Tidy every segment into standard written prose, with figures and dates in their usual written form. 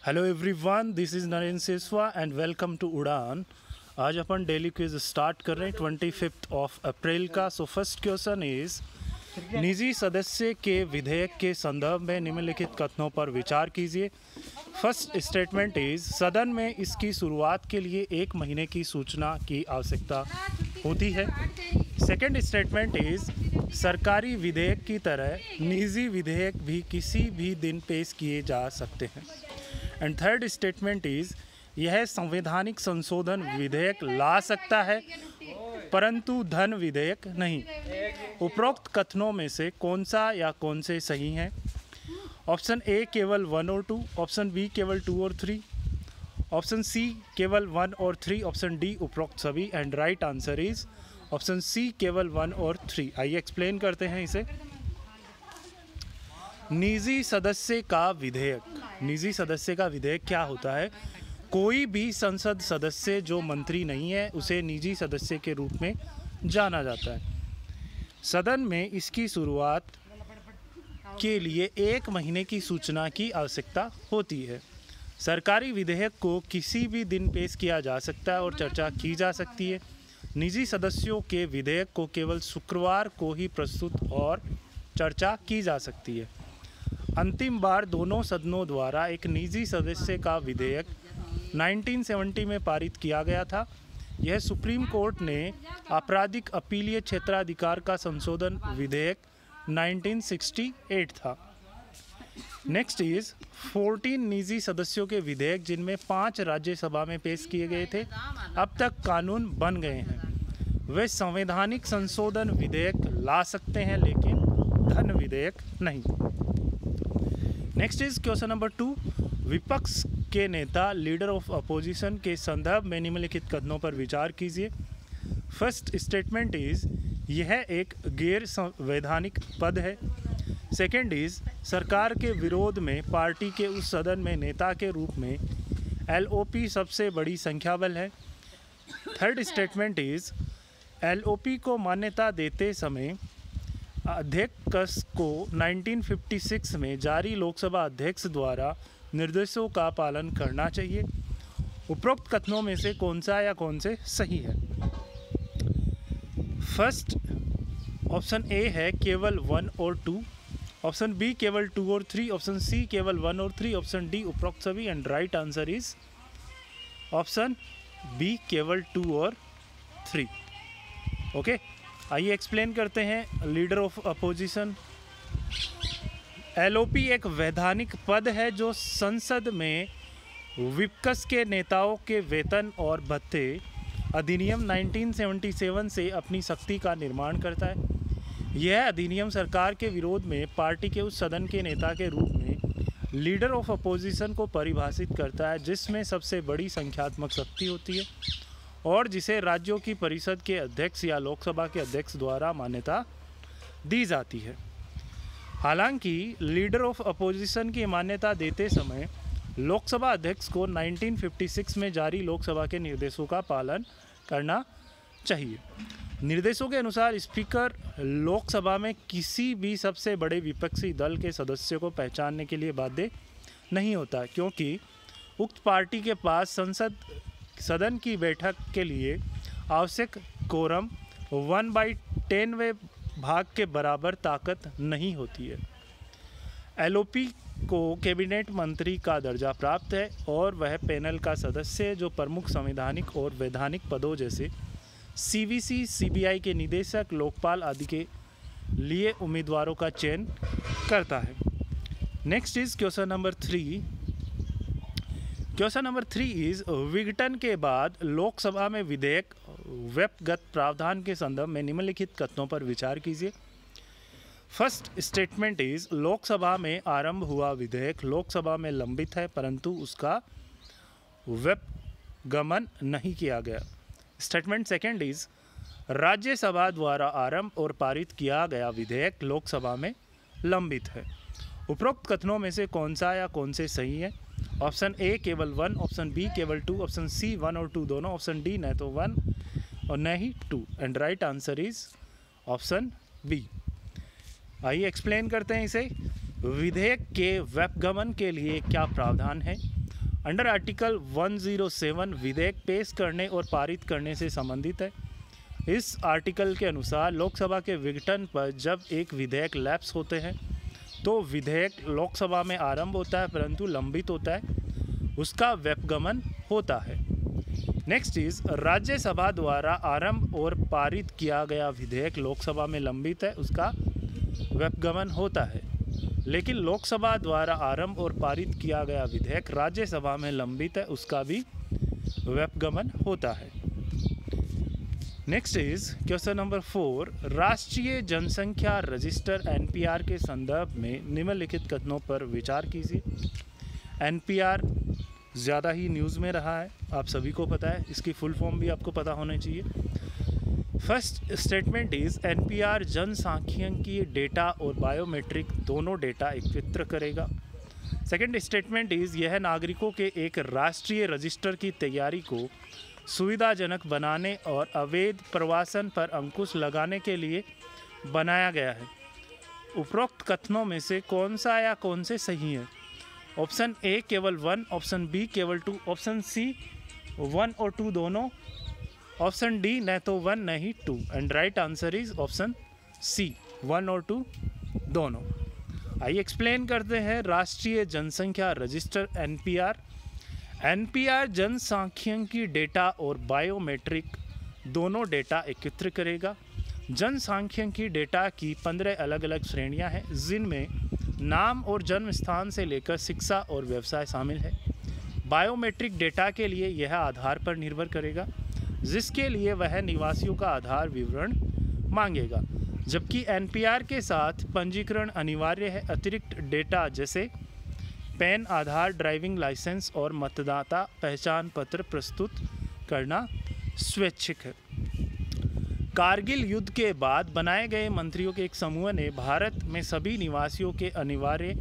Hello everyone, this is Narendra Siswa and welcome to Udaan. आज अपन daily quiz start कर रहे हैं 25 अप्रैल का। सो फर्स्ट क्वेश्चन इज, निजी सदस्य के विधेयक के संदर्भ में निम्नलिखित कथनों पर विचार कीजिए। फर्स्ट स्टेटमेंट इज, सदन में इसकी शुरुआत के लिए 1 महीने की सूचना की आवश्यकता होती है। सेकेंड स्टेटमेंट इज, सरकारी विधेयक की तरह निजी विधेयक भी किसी भी दिन पेश किए जा सकते हैं। एंड थर्ड स्टेटमेंट इज, यह संवैधानिक संशोधन विधेयक ला सकता है परंतु धन विधेयक नहीं। उपरोक्त कथनों में से कौन सा या कौन से सही हैं? ऑप्शन ए केवल 1 और 2, ऑप्शन बी केवल 2 और 3, ऑप्शन सी केवल 1 और 3, ऑप्शन डी उपरोक्त सभी। And right answer is option C केवल 1 और 3। आइए एक्सप्लेन करते हैं इसे। निजी सदस्य का विधेयक। निजी सदस्य का विधेयक क्या होता है? कोई भी संसद सदस्य जो मंत्री नहीं है उसे निजी सदस्य के रूप में जाना जाता है। सदन में इसकी शुरुआत के लिए 1 महीने की सूचना की आवश्यकता होती है। सरकारी विधेयक को किसी भी दिन पेश किया जा सकता है और चर्चा की जा सकती है। निजी सदस्यों के विधेयक को केवल शुक्रवार को ही प्रस्तुत और चर्चा की जा सकती है। अंतिम बार दोनों सदनों द्वारा एक निजी सदस्य का विधेयक 1970 में पारित किया गया था। यह सुप्रीम कोर्ट ने आपराधिक अपीलीय क्षेत्राधिकार का संशोधन विधेयक 1968 था। नेक्स्ट इज 14 निजी सदस्यों के विधेयक जिनमें 5 राज्यसभा में पेश किए गए थे अब तक कानून बन गए हैं। वे संवैधानिक संशोधन विधेयक ला सकते हैं लेकिन धन विधेयक नहीं। नेक्स्ट इज क्वेश्चन नंबर 2, विपक्ष के नेता लीडर ऑफ अपोजिशन के संदर्भ में निम्नलिखित कथनों पर विचार कीजिए। फर्स्ट स्टेटमेंट इज, यह एक गैर संवैधानिक पद है। सेकेंड इज, सरकार के विरोध में पार्टी के उस सदन में नेता के रूप में एलओपी सबसे बड़ी संख्या बल है। थर्ड स्टेटमेंट इज, एलओपी को मान्यता देते समय अध्यक्ष को 1956 में जारी लोकसभा अध्यक्ष द्वारा निर्देशों का पालन करना चाहिए। उपरोक्त कथनों में से कौन सा या कौन से सही है? फर्स्ट ऑप्शन ए है केवल 1 और 2, ऑप्शन बी केवल 2 और 3, ऑप्शन सी केवल 1 और 3, ऑप्शन डी उपरोक्त सभी। And right answer is option B केवल 2 और 3। ओके, आइए एक्सप्लेन करते हैं लीडर ऑफ अपोजिशन। एलओपी एक वैधानिक पद है जो संसद में विपक्ष के नेताओं के वेतन और भत्ते अधिनियम 1977 से अपनी शक्ति का निर्माण करता है। यह अधिनियम सरकार के विरोध में पार्टी के उस सदन के नेता के रूप में लीडर ऑफ अपोजिशन को परिभाषित करता है जिसमें सबसे बड़ी संख्यात्मक शक्ति होती है और जिसे राज्यों की परिषद के अध्यक्ष या लोकसभा के अध्यक्ष द्वारा मान्यता दी जाती है। हालांकि लीडर ऑफ अपोजिशन की मान्यता देते समय लोकसभा अध्यक्ष को 1956 में जारी लोकसभा के निर्देशों का पालन करना चाहिए। निर्देशों के अनुसार स्पीकर लोकसभा में किसी भी सबसे बड़े विपक्षी दल के सदस्यों को पहचानने के लिए बाध्य नहीं होता क्योंकि उक्त पार्टी के पास सदन की बैठक के लिए आवश्यक कोरम 1/10वें भाग के बराबर ताकत नहीं होती है। एलओपी को कैबिनेट मंत्री का दर्जा प्राप्त है और वह पैनल का सदस्य है जो प्रमुख संवैधानिक और वैधानिक पदों जैसे सीवीसी, सीबीआई के निदेशक, लोकपाल आदि के लिए उम्मीदवारों का चयन करता है। Next is question number 3। Question number 3 is, विघटन के बाद लोकसभा में विधेयक व्यक्तिगत प्रावधान के संदर्भ में निम्नलिखित कथनों पर विचार कीजिए। फर्स्ट स्टेटमेंट इज, लोकसभा में आरंभ हुआ विधेयक लोकसभा में लंबित है परंतु उसका व्यपगमन नहीं किया गया। स्टेटमेंट सेकेंड इज, राज्यसभा द्वारा आरंभ और पारित किया गया विधेयक लोकसभा में लंबित है। उपरोक्त कथनों में से कौन सा या कौन से सही है? ऑप्शन ए केवल 1, ऑप्शन बी केवल 2, ऑप्शन सी 1 और 2 दोनों, ऑप्शन डी न तो 1 और न ही 2। And right answer is option B. आइए एक्सप्लेन करते हैं इसे। विधेयक के व्यपगमन के लिए क्या प्रावधान है? अंडर आर्टिकल 107 विधेयक पेश करने और पारित करने से संबंधित है। इस आर्टिकल के अनुसार लोकसभा के विघटन पर जब एक विधेयक लैप्स होते हैं तो विधेयक लोकसभा में आरंभ होता है परंतु लंबित होता है, उसका व्युपगमन होता है। नेक्स्ट इज राज्यसभा द्वारा आरंभ और पारित किया गया विधेयक लोकसभा में लंबित है, उसका व्युपगमन होता है। लेकिन लोकसभा द्वारा आरंभ और पारित किया गया विधेयक राज्यसभा में लंबित है, उसका भी व्युपगमन होता है। नेक्स्ट इज क्वेश्चन नंबर 4, राष्ट्रीय जनसंख्या रजिस्टर एनपीआर के संदर्भ में निम्नलिखित कथनों पर विचार कीजिए। एनपीआर ज़्यादा ही न्यूज़ में रहा है, आप सभी को पता है, इसकी फुल फॉर्म भी आपको पता होना चाहिए। फर्स्ट स्टेटमेंट इज एनपीआर जनसांख्यिकीय डेटा और बायोमेट्रिक दोनों डेटा एकत्र करेगा। सेकंड स्टेटमेंट इज यह नागरिकों के एक राष्ट्रीय रजिस्टर की तैयारी को सुविधाजनक बनाने और अवैध प्रवासन पर अंकुश लगाने के लिए बनाया गया है। उपरोक्त कथनों में से कौन सा या कौन से सही है? ऑप्शन ए केवल 1, ऑप्शन बी केवल 2, ऑप्शन सी 1 और 2 दोनों, ऑप्शन डी न तो 1 न ही 2 and right answer is option C 1 और 2 दोनों। आइए एक्सप्लेन करते हैं राष्ट्रीय जनसंख्या रजिस्टर एनपीआर। एनपीआर जनसांख्यिकी डेटा और बायोमेट्रिक दोनों डेटा एकत्र करेगा। जनसांख्यिकी डेटा की 15 अलग अलग श्रेणियां हैं, जिनमें नाम और जन्म स्थान से लेकर शिक्षा और व्यवसाय शामिल है। बायोमेट्रिक डेटा के लिए यह आधार पर निर्भर करेगा, जिसके लिए वह निवासियों का आधार विवरण मांगेगा, जबकि एनपीआर के साथ पंजीकरण अनिवार्य है। अतिरिक्त डेटा जैसे पैन, आधार, ड्राइविंग लाइसेंस और मतदाता पहचान पत्र प्रस्तुत करना स्वैच्छिक है। कारगिल युद्ध के बाद बनाए गए मंत्रियों के एक समूह ने भारत में सभी निवासियों के अनिवार्य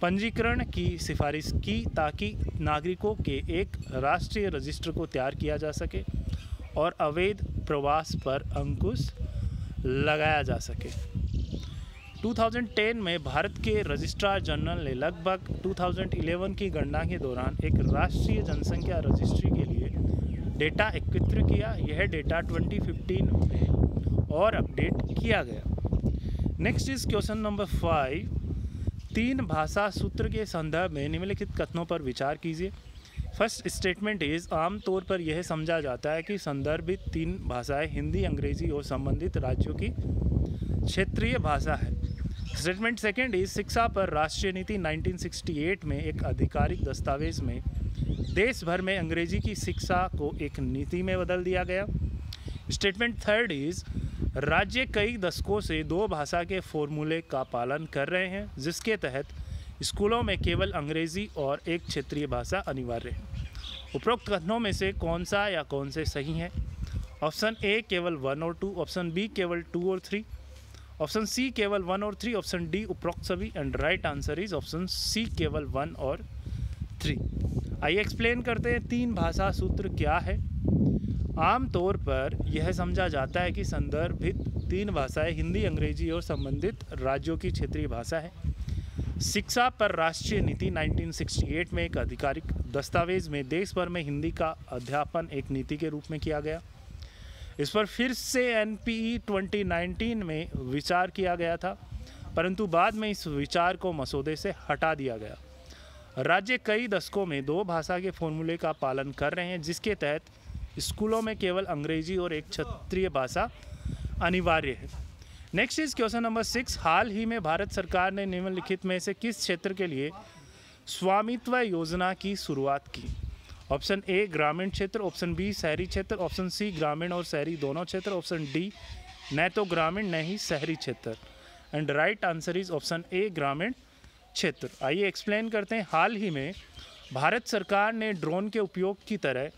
पंजीकरण की सिफारिश की ताकि नागरिकों के एक राष्ट्रीय रजिस्टर को तैयार किया जा सके और अवैध प्रवास पर अंकुश लगाया जा सके। 2010 में भारत के रजिस्ट्रार जनरल ने लगभग 2011 की गणना के दौरान एक राष्ट्रीय जनसंख्या रजिस्ट्री के लिए डेटा एकत्र किया। यह डेटा 2015 में और अपडेट किया गया। नेक्स्ट इज क्वेश्चन नंबर 5, 3 भाषा सूत्र के संदर्भ में निम्नलिखित कथनों पर विचार कीजिए। फर्स्ट स्टेटमेंट इज आमतौर पर यह समझा जाता है कि संदर्भित 3 भाषाएं हिंदी, अंग्रेजी और संबंधित राज्यों की क्षेत्रीय भाषा है। स्टेटमेंट सेकेंड इज शिक्षा पर राष्ट्रीय नीति 1968 में एक आधिकारिक दस्तावेज में देश भर में अंग्रेजी की शिक्षा को एक नीति में बदल दिया गया। स्टेटमेंट थर्ड इज राज्य कई दशकों से 2 भाषा के फॉर्मूले का पालन कर रहे हैं, जिसके तहत स्कूलों में केवल अंग्रेजी और एक क्षेत्रीय भाषा अनिवार्य है। उपरोक्त कथनों में से कौन सा या कौन से सही हैं? ऑप्शन ए केवल 1 और 2, ऑप्शन बी केवल 2 और 3, ऑप्शन सी केवल 1 और 3, ऑप्शन डी उपरोक्त सभी and right answer is option C केवल 1 और 3। आइए एक्सप्लेन करते हैं 3 भाषा सूत्र क्या है। आमतौर पर यह समझा जाता है कि संदर्भित 3 भाषाएं हिंदी, अंग्रेजी और संबंधित राज्यों की क्षेत्रीय भाषा है। शिक्षा पर राष्ट्रीय नीति 1968 में एक आधिकारिक दस्तावेज में देश भर में हिंदी का अध्यापन एक नीति के रूप में किया गया। इस पर फिर से एनपीई 2019 में विचार किया गया था, परंतु बाद में इस विचार को मसौदे से हटा दिया गया। राज्य कई दशकों में 2 भाषा के फॉर्मूले का पालन कर रहे हैं, जिसके तहत स्कूलों में केवल अंग्रेजी और एक क्षेत्रीय भाषा अनिवार्य है। नेक्स्ट इज क्वेश्चन नंबर 6, हाल ही में भारत सरकार ने निम्नलिखित में से किस क्षेत्र के लिए स्वामित्व योजना की शुरुआत की? ऑप्शन ए ग्रामीण क्षेत्र, ऑप्शन बी शहरी क्षेत्र, ऑप्शन सी ग्रामीण और शहरी दोनों क्षेत्र, ऑप्शन डी न तो ग्रामीण न ही शहरी क्षेत्र and right answer is option A ग्रामीण क्षेत्र। आइए एक्सप्लेन करते हैं। हाल ही में भारत सरकार ने ड्रोन के उपयोग की तरह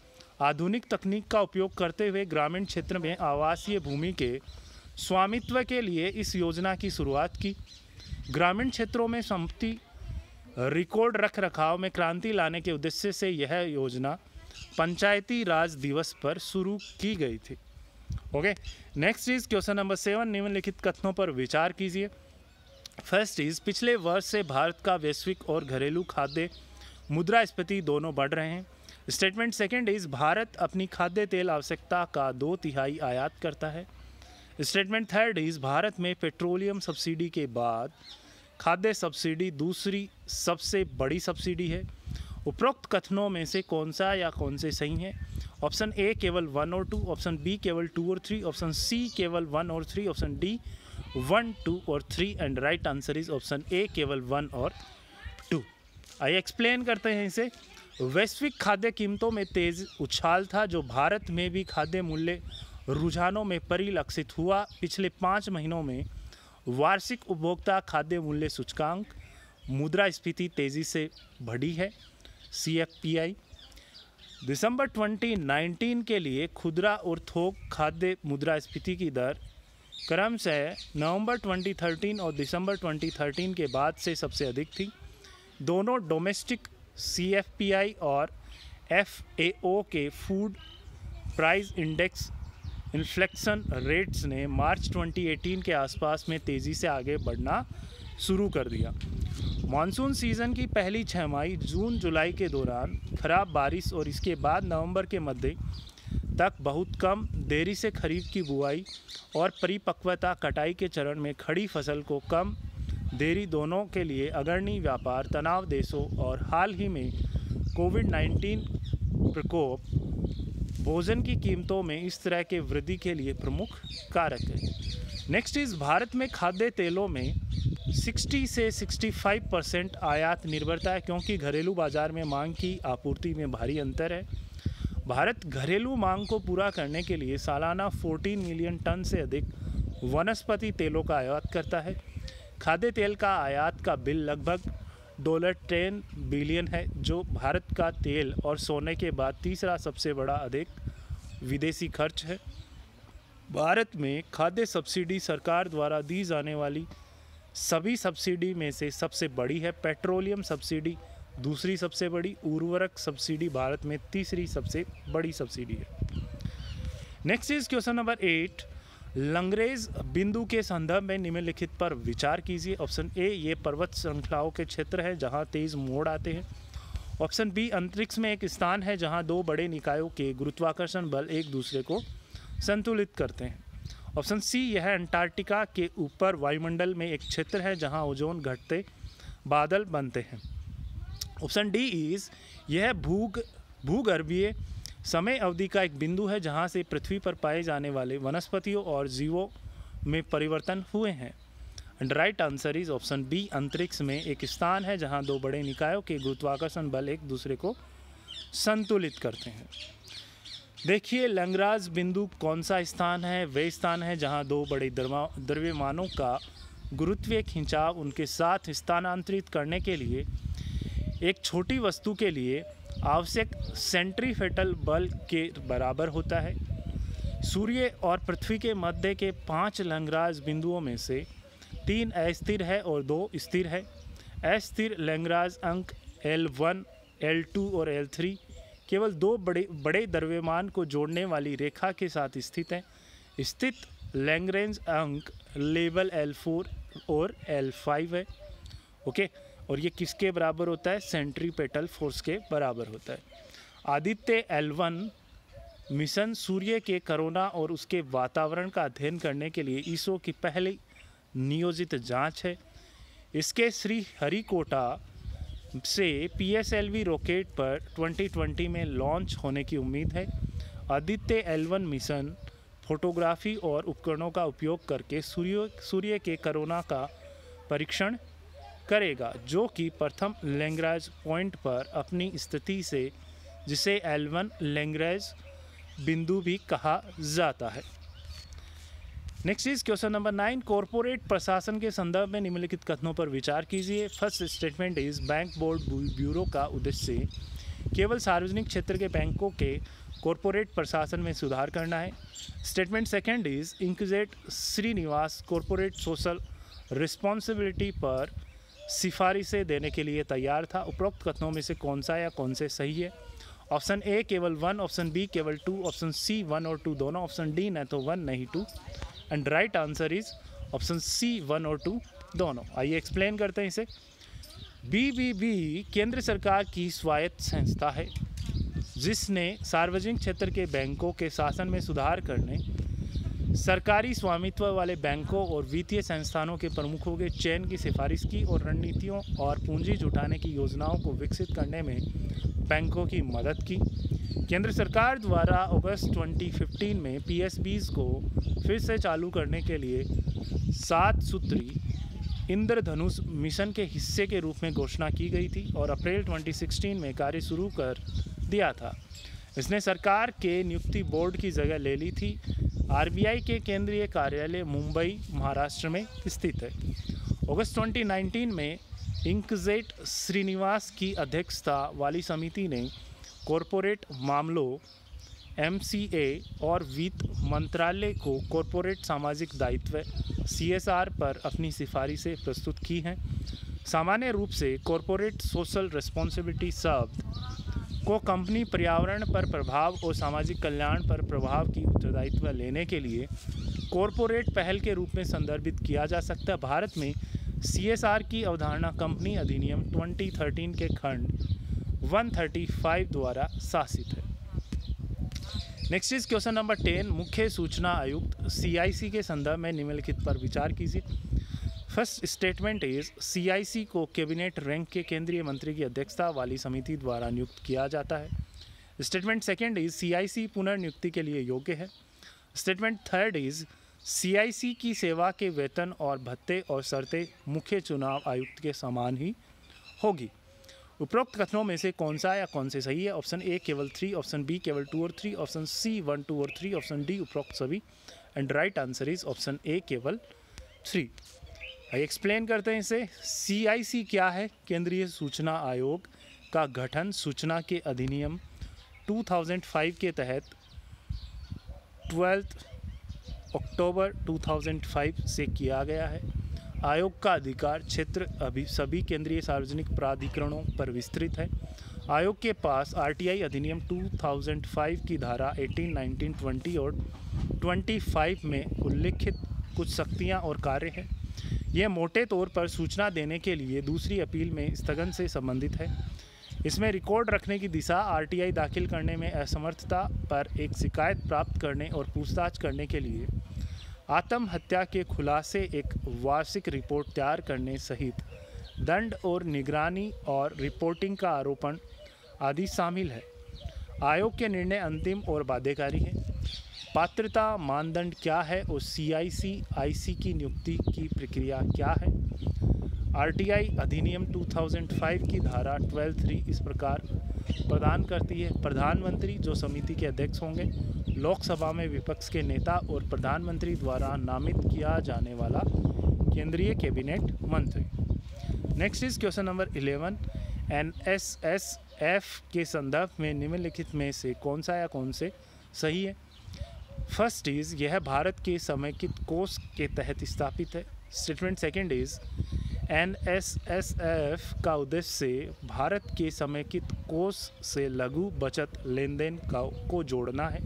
आधुनिक तकनीक का उपयोग करते हुए ग्रामीण क्षेत्र में आवासीय भूमि के स्वामित्व के लिए इस योजना की शुरुआत की। ग्रामीण क्षेत्रों में संपत्ति रिकॉर्ड रख रखाव में क्रांति लाने के उद्देश्य से यह योजना पंचायती राज दिवस पर शुरू की गई थी। Okay, next is question number 7, निम्नलिखित कथनों पर विचार कीजिए। फर्स्ट इज पिछले वर्ष से भारत का वैश्विक और घरेलू खाद्य मुद्रास्फीति दोनों बढ़ रहे हैं। स्टेटमेंट सेकंड इज भारत अपनी खाद्य तेल आवश्यकता का 2/3 आयात करता है। स्टेटमेंट थर्ड इज भारत में पेट्रोलियम सब्सिडी के बाद खाद्य सब्सिडी दूसरी सबसे बड़ी सब्सिडी है। उपरोक्त कथनों में से कौन सा या कौन से सही हैं? ऑप्शन ए केवल 1 और 2, ऑप्शन बी केवल 2 और 3, ऑप्शन सी केवल 1 और 3, ऑप्शन डी 1, 2 और 3 and right answer is option A केवल 1 और 2। आइए एक्सप्लेन करते हैं इसे। वैश्विक खाद्य कीमतों में तेज उछाल था जो भारत में भी खाद्य मूल्य रुझानों में परिलक्षित हुआ। पिछले 5 महीनों में वार्षिक उपभोक्ता खाद्य मूल्य सूचकांक मुद्रास्फीति तेजी से बढ़ी है CFPI। दिसंबर 2019 के लिए खुदरा और थोक खाद्य मुद्रास्फीति की दर क्रमशः नवंबर 2013 और दिसंबर 2013 के बाद से सबसे अधिक थी। दोनों डोमेस्टिक CFPI और FAO के food price index inflection rates ने मार्च 2018 के आसपास में तेज़ी से आगे बढ़ना शुरू कर दिया। मानसून सीज़न की पहली छमाही जून जुलाई के दौरान खराब बारिश और इसके बाद नवंबर के मध्य तक बहुत कम देरी से खरीफ की बुआई और परिपक्वता कटाई के चरण में खड़ी फसल को कम देरी दोनों के लिए अग्रणी व्यापार तनाव देशों और हाल ही में कोविड-19 प्रकोप भोजन की कीमतों में इस तरह के वृद्धि के लिए प्रमुख कारक है। नेक्स्ट इज भारत में खाद्य तेलों में 60 से 65% आयात निर्भरता है क्योंकि घरेलू बाजार में मांग की आपूर्ति में भारी अंतर है। भारत घरेलू मांग को पूरा करने के लिए सालाना 14 मिलियन टन से अधिक वनस्पति तेलों का आयात करता है। खाद्य तेल का आयात का बिल लगभग $10 बिलियन है जो भारत का तेल और सोने के बाद तीसरा सबसे बड़ा अधिक विदेशी खर्च है। भारत में खाद्य सब्सिडी सरकार द्वारा दी जाने वाली सभी सब्सिडी में से सबसे बड़ी है। पेट्रोलियम सब्सिडी दूसरी सबसे बड़ी, उर्वरक सब्सिडी भारत में तीसरी सबसे बड़ी सब्सिडी है। Next is question number 8। लंगरेज बिंदु के संदर्भ में निम्नलिखित पर विचार कीजिए। ऑप्शन ए ये पर्वत श्रृंखलाओं के क्षेत्र है जहां तेज मोड़ आते हैं। ऑप्शन बी अंतरिक्ष में एक स्थान है जहां दो बड़े निकायों के गुरुत्वाकर्षण बल एक दूसरे को संतुलित करते हैं। ऑप्शन सी यह अंटार्कटिका के ऊपर वायुमंडल में एक क्षेत्र है जहां ओजोन घटते बादल बनते हैं। ऑप्शन डी इज यह भूगर्भीय समय अवधि का एक बिंदु है जहां से पृथ्वी पर पाए जाने वाले वनस्पतियों और जीवों में परिवर्तन हुए हैं। And right answer is option B अंतरिक्ष में एक स्थान है जहां दो बड़े निकायों के गुरुत्वाकर्षण बल एक दूसरे को संतुलित करते हैं। देखिए लैग्रांज बिंदु कौन सा स्थान है? वह स्थान है जहां दो बड़े द्रव्यमानों का गुरुत्वीय खिंचाव उनके साथ स्थानांतरित करने के लिए एक छोटी वस्तु के लिए आवश्यक सेंट्रीफेटल बल के बराबर होता है। सूर्य और पृथ्वी के मध्य के 5 लैग्रांज बिंदुओं में से 3 अस्थिर है और 2 स्थिर है। अस्थिर लैग्रांज अंक L1, L2 और L3 केवल 2 बड़े द्रव्यमान को जोड़ने वाली रेखा के साथ स्थित हैं। स्थित लैग्रेंज अंक लेवल L4 और L5 है। ओके, और ये किसके बराबर होता है? सेंट्रीपेटल फोर्स के बराबर होता है। आदित्य L1 मिशन सूर्य के कोरोना और उसके वातावरण का अध्ययन करने के लिए इसरो की पहली नियोजित जांच है। इसके श्रीहरिकोटा से PSLV रॉकेट पर 2020 में लॉन्च होने की उम्मीद है। आदित्य L1 मिशन फोटोग्राफी और उपकरणों का उपयोग करके सूर्य के कोरोना का परीक्षण करेगा जो कि प्रथम लैग्रांज पॉइंट पर अपनी स्थिति से, जिसे L1 लैग्रांज बिंदु भी कहा जाता है। Next is question number 9। Corporate प्रशासन के संदर्भ में निम्नलिखित कथनों पर विचार कीजिए। First statement is bank board bureau का उद्देश्य केवल सार्वजनिक क्षेत्र के बैंकों के कॉरपोरेट प्रशासन में सुधार करना है। Statement second is Injeti Srinivas corporate social responsibility पर सिफारिशें देने के लिए तैयार था। उपरोक्त कथनों में से कौन सा या कौन से सही है? ऑप्शन ए केवल 1, ऑप्शन बी केवल 2, ऑप्शन सी 1 और 2 दोनों, ऑप्शन डी न तो 1 नहीं 2 and right answer is option C 1 और 2 दोनों। आइए एक्सप्लेन करते हैं इसे। बीबीबी केंद्र सरकार की स्वायत्त संस्था है जिसने सार्वजनिक क्षेत्र के बैंकों के शासन में सुधार करने, सरकारी स्वामित्व वाले बैंकों और वित्तीय संस्थानों के प्रमुखों के चयन की सिफारिश की और रणनीतियों और पूंजी जुटाने की योजनाओं को विकसित करने में बैंकों की मदद की। केंद्र सरकार द्वारा अगस्त 2015 में पीएसबीज को फिर से चालू करने के लिए 7 सूत्री इंद्रधनुष मिशन के हिस्से के रूप में घोषणा की गई थी और अप्रैल 2016 में कार्य शुरू कर दिया था। इसने सरकार के नियुक्ति बोर्ड की जगह ले ली थी। आरबीआई के केंद्रीय कार्यालय मुंबई, महाराष्ट्र में स्थित है। अगस्त 2019 में इंकजेट श्रीनिवास की अध्यक्षता वाली समिति ने कॉरपोरेट मामलों, एमसीए और वित्त मंत्रालय को कॉरपोरेट सामाजिक दायित्व सीएसआर पर अपनी सिफारिशें प्रस्तुत की हैं। सामान्य रूप से कॉरपोरेट सोशल रिस्पॉन्सिबिलिटी शब्द को कंपनी पर्यावरण पर प्रभाव और सामाजिक कल्याण पर प्रभाव की उत्तरदायित्व लेने के लिए कॉरपोरेट पहल के रूप में संदर्भित किया जा सकता है। भारत में सीएसआर की अवधारणा कंपनी अधिनियम 2013 के खंड 135 द्वारा शासित है। Next is question number 10। मुख्य सूचना आयुक्त सीआईसी के संदर्भ में निम्नलिखित पर विचार कीजिए। फर्स्ट स्टेटमेंट इज सीआईसी को कैबिनेट रैंक के केंद्रीय मंत्री की अध्यक्षता वाली समिति द्वारा नियुक्त किया जाता है। स्टेटमेंट सेकंड इज सीआईसी पुनर्नियुक्ति के लिए योग्य है। स्टेटमेंट थर्ड इज सीआईसी की सेवा के वेतन और भत्ते और शर्तें मुख्य चुनाव आयुक्त के समान ही होगी। उपरोक्त कथनों में से कौन सा या कौन से सही है? ऑप्शन ए केवल 3, ऑप्शन बी केवल 2 और 3, ऑप्शन सी 1, 2 और 3, ऑप्शन डी उपरोक्त सभी। And right answer is option A केवल 3। आइए एक्सप्लेन करते हैं इसे। सीआईसी क्या है? केंद्रीय सूचना आयोग का गठन सूचना के अधिनियम 2005 के तहत 12 अक्टूबर 2005 से किया गया है। आयोग का अधिकार क्षेत्र अभी सभी केंद्रीय सार्वजनिक प्राधिकरणों पर विस्तृत है। आयोग के पास आरटीआई अधिनियम 2005 की धारा 18, 19, 20 और 25 में उल्लिखित कुछ शक्तियां और कार्य हैं। यह मोटे तौर पर सूचना देने के लिए दूसरी अपील में स्थगन से संबंधित है। इसमें रिकॉर्ड रखने की दिशा, आरटीआई दाखिल करने में असमर्थता पर एक शिकायत प्राप्त करने और पूछताछ करने के लिए आत्महत्या के खुलासे, एक वार्षिक रिपोर्ट तैयार करने सहित दंड और निगरानी और रिपोर्टिंग का आरोपण आदि शामिल है। आयोग के निर्णय अंतिम और बाध्यकारी हैं। पात्रता मानदंड क्या है और सीआईसी की नियुक्ति की प्रक्रिया क्या है? आरटीआई अधिनियम 2005 की धारा 12(3) इस प्रकार प्रदान करती है। प्रधानमंत्री जो समिति के अध्यक्ष होंगे, लोकसभा में विपक्ष के नेता और प्रधानमंत्री द्वारा नामित किया जाने वाला केंद्रीय कैबिनेट मंत्री। Next is question number 11। एनएसएसएफ के संदर्भ में निम्नलिखित में से कौन सा या कौन से सही है? फर्स्ट इज यह भारत के समेकित कोष के तहत स्थापित है। स्टेटमेंट सेकंड इज एनएसएसएफ का उद्देश्य भारत के समेकित कोष से लघु बचत लेन देन को जोड़ना है।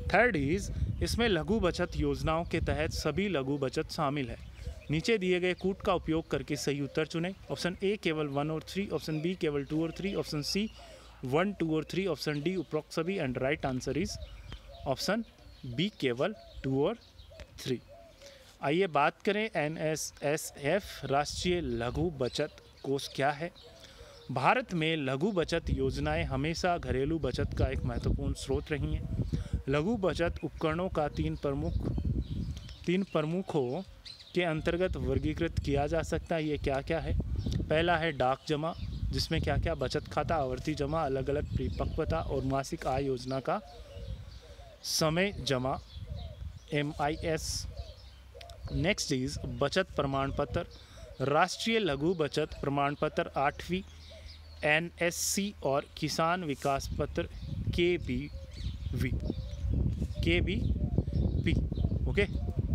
थर्ड इज इसमें लघु बचत योजनाओं के तहत सभी लघु बचत शामिल है। नीचे दिए गए कूट का उपयोग करके सही उत्तर चुनें। ऑप्शन ए केवल 1 और 3, ऑप्शन बी केवल 2 और 3, ऑप्शन सी 1, 2 और 3, ऑप्शन डी उपरोक्त सभी। And right answer is option B केवल 2 और 3। आइए बात करें एनएसएसएफ राष्ट्रीय लघु बचत कोष क्या है। भारत में लघु बचत योजनाएं हमेशा घरेलू बचत का एक महत्वपूर्ण स्रोत रही हैं। लघु बचत उपकरणों का तीन प्रमुखों के अंतर्गत वर्गीकृत किया जा सकता है। ये क्या क्या है? पहला है डाक जमा, जिसमें क्या क्या बचत खाता, आवर्ती जमा, अलग अलग परिपक्वता और मासिक आय योजना का समय जमा MIS। नेक्स्ट इज बचत प्रमाण पत्र, राष्ट्रीय लघु बचत प्रमाण पत्र 8वीं NSC और किसान विकास पत्र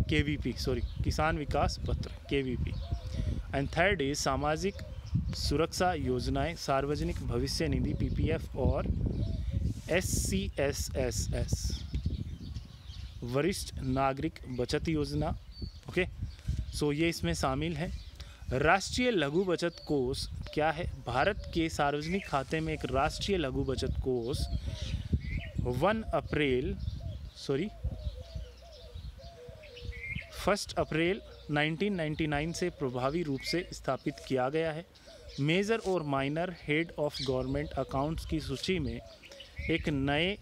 KVP सॉरी किसान विकास पत्र KVP। एंड थर्ड इज सामाजिक सुरक्षा योजनाएं, सार्वजनिक भविष्य निधि PPF और SCSSS वरिष्ठ नागरिक बचत योजना। ओके, सो ये इसमें शामिल है। राष्ट्रीय लघु बचत कोष क्या है? भारत के सार्वजनिक खाते में एक राष्ट्रीय लघु बचत कोष 1 अप्रैल 1999 से प्रभावी रूप से स्थापित किया गया है। मेजर और minor head of government accounts की सूची में एक नए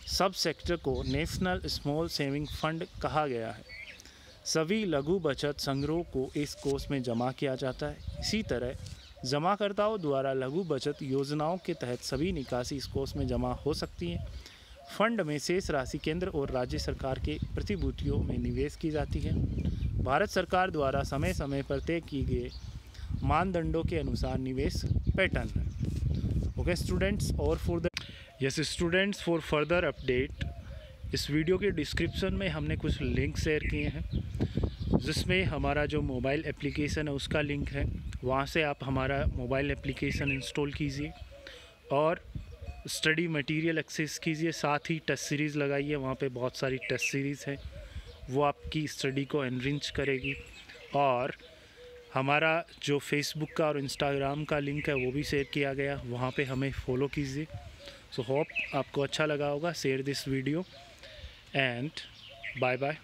सब सेक्टर को नेशनल स्मॉल सेविंग फंड कहा गया है। सभी लघु बचत संग्रह को इस कोष में जमा किया जाता है। इसी तरह जमाकर्ताओं द्वारा लघु बचत योजनाओं के तहत सभी निकासी इस कोष में जमा हो सकती हैं। फंड में शेष राशि केंद्र और राज्य सरकार के प्रतिभूतियों में निवेश की जाती है। भारत सरकार द्वारा समय समय पर तय किए गए मानदंडों के अनुसार निवेश पैटर्न है। ओके स्टूडेंट्स, और फॉर फर्दर अपडेट इस वीडियो के डिस्क्रिप्शन में हमने कुछ लिंक शेयर किए हैं, जिसमें हमारा जो मोबाइल एप्लीकेशन है उसका लिंक है। वहाँ से आप हमारा मोबाइल एप्लीकेशन इंस्टॉल कीजिए और स्टडी मटेरियल एक्सेस कीजिए। साथ ही टेस्ट सीरीज़ लगाइए, वहाँ पे बहुत सारी टेस्ट सीरीज़ है, वो आपकी स्टडी को एनरिच करेगी। और हमारा जो फेसबुक का और इंस्टाग्राम का लिंक है वो भी शेयर किया गया, वहाँ पे हमें फॉलो कीजिए। सो होप आपको अच्छा लगा होगा। Share this video and bye bye.